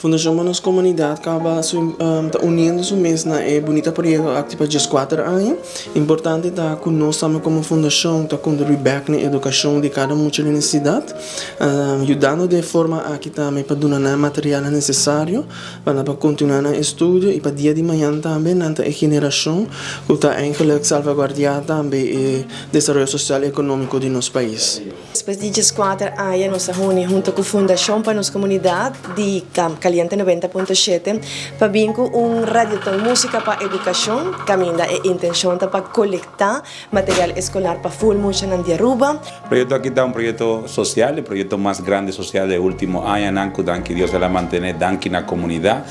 Fundação Manos Comunidade acaba unindo su mesmo na bonita projeto activa de 4 anos. Importante tá conosco também como fundação tá contribuir na educação de cada muita necessidade, ajudando de forma aqui também para doar material necessário para continuar no estudo e para dia de manhã também na geração que está eigenlijk salvaguardar também o desenvolvimento social e econômico de nosso país. Depois de 4 anos, nós reunimos junto com a Fundação Manos Comunidade de Caliente 90.7 para vir com radioton música para educação, caminda e intenção para coletar material escolar para full mucha en Aruba. El proyecto aquí está un proyecto social, el proyecto más grande social del último año, que Dios se la mantiene, en la comunidad.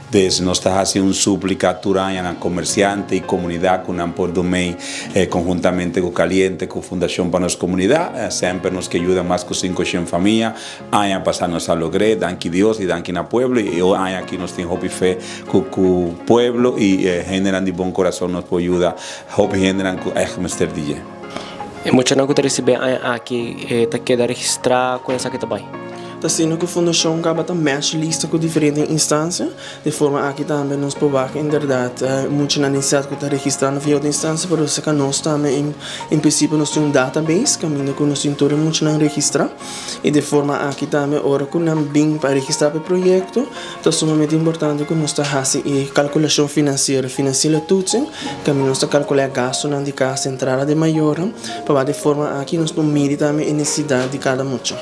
Desde nos está haciendo un súplica turaña a comerciante y comunidad con un por domain conjuntamente con Caliente, con Fundación Panos Comunidad, siempre nos que ayuda más con 500 familias, año pasarnos a lograr, danke Dios y danke na pueblo, y hoy año aquí nos tiene hopi fe con pueblo y generan de buen corazón nos puede ayudar, hopi generan con Mr. DJ. Mucha não que receber aqui tá queda registrar com essa que tá bem. Está sendo que a Fundação acaba de match lista com diferentes instâncias, de forma aqui também nos provar que, em verdade, muita necessidade que está registrando via outra instância, por isso que nós também, em princípio, nós temos um database, caminho que nós temos muito não registrar, e de forma aqui também, ora que não bem para registrar o projeto, é sumamente importante que nós fazemos a calculação financeira tudo, caminho nós calcular gasto na de casa entrada de maior, para de forma aqui nós medir também a necessidade de cada muito.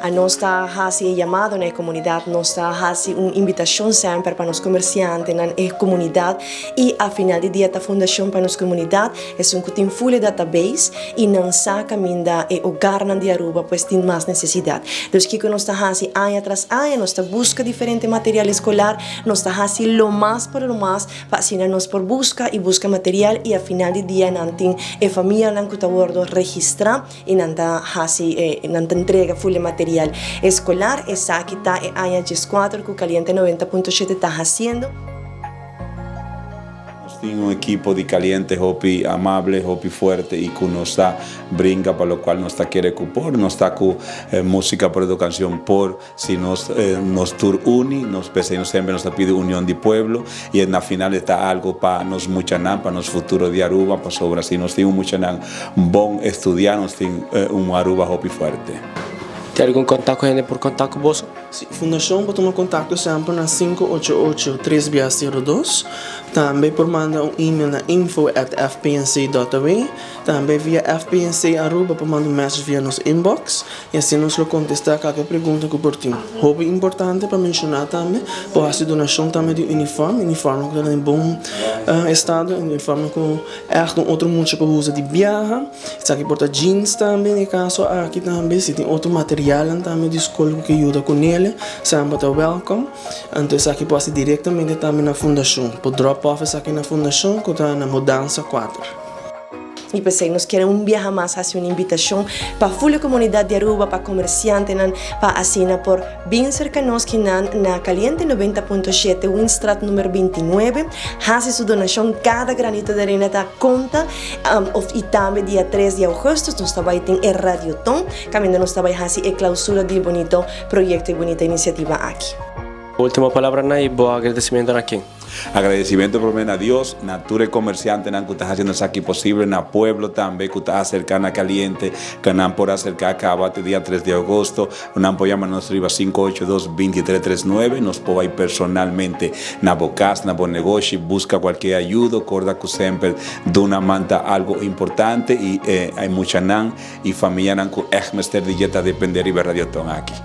A nós está fazendo chamado na comunidade, nós está fazendo uma invitação sempre para os comerciantes na comunidade e a final de dia a Fundação para nos comunidade é um que tem full database e não saca minda e o garna de Aruba pois tem mais necessidade. Então que nós está fazendo ano tras ano, nós está busca diferente material escolar, nós está fazendo lo mais por lo mais, fazendo nós por busca e busca material e a final de dia não tem a família não que está bordo registrar e não está fazendo não entrega full material escolar, esa que está en año 4 que Caliente 90.7 está haciendo. Tenemos un equipo de Caliente, hopi amable, hopi fuerte y que nos da brinca para lo cual nos está quiere cupor, nos está con música por educación por si nos tur uni, nos pese siempre nos pide unión de pueblo y en la final está algo para nos muchanan, para nos futuro de Aruba, para sobra si nos tiene un muchanan bon estudiar, nos tiene un Aruba hopi fuerte. Tem algum contato com ele por contato com você? Sim, Fundação pode tomar contato sempre na 588-3602. Também por mandar um e-mail na info@fpnc.wa. Também via FPNC Aruba por mandar mensagem via nosso inbox. E assim nós vamos contestar qualquer pergunta que por ti. Hobby importante para mencionar também, por fazer donação também de uniforme que está em bom estado, uniforme com outro muito para uso de viagem. Está aqui porta jeans também, no caso aqui também, se tem outro material também de escola que ajuda com ele, sempre está welcome. Então aqui pode ser diretamente também na Fundação, por drop-off aqui na Fundação, que está na Mudança 4. E pensei, nós queremos viajar mais, fazer uma invitação para a full comunidade de Aruba, para comerciantes, para assinar por bem cerca nós que na Caliente 90.7, Winstrat número 29, fazer sua donação, cada granito de arena da conta, e também dia 3 de agosto, nós também temos o radioton, caminho nós também fazer a clausura de bonito projeto e bonita iniciativa aqui. Última palavra na e bom agradecimento a quem? Agradecimiento por a Dios, Nature Comerciante, que está haciendo eso aquí posible, en el pueblo también, que está acercando a Caliente, que nos por acercar acá, día 3 de agosto, nos apoyamos a nuestro IVA 582-2339, nos puede ir personalmente na bocas, na buen negocio, busca cualquier ayuda, corda que siempre de una manta algo importante y hay mucha nan y familia nan que es mester de dieta depender y ver radio aquí.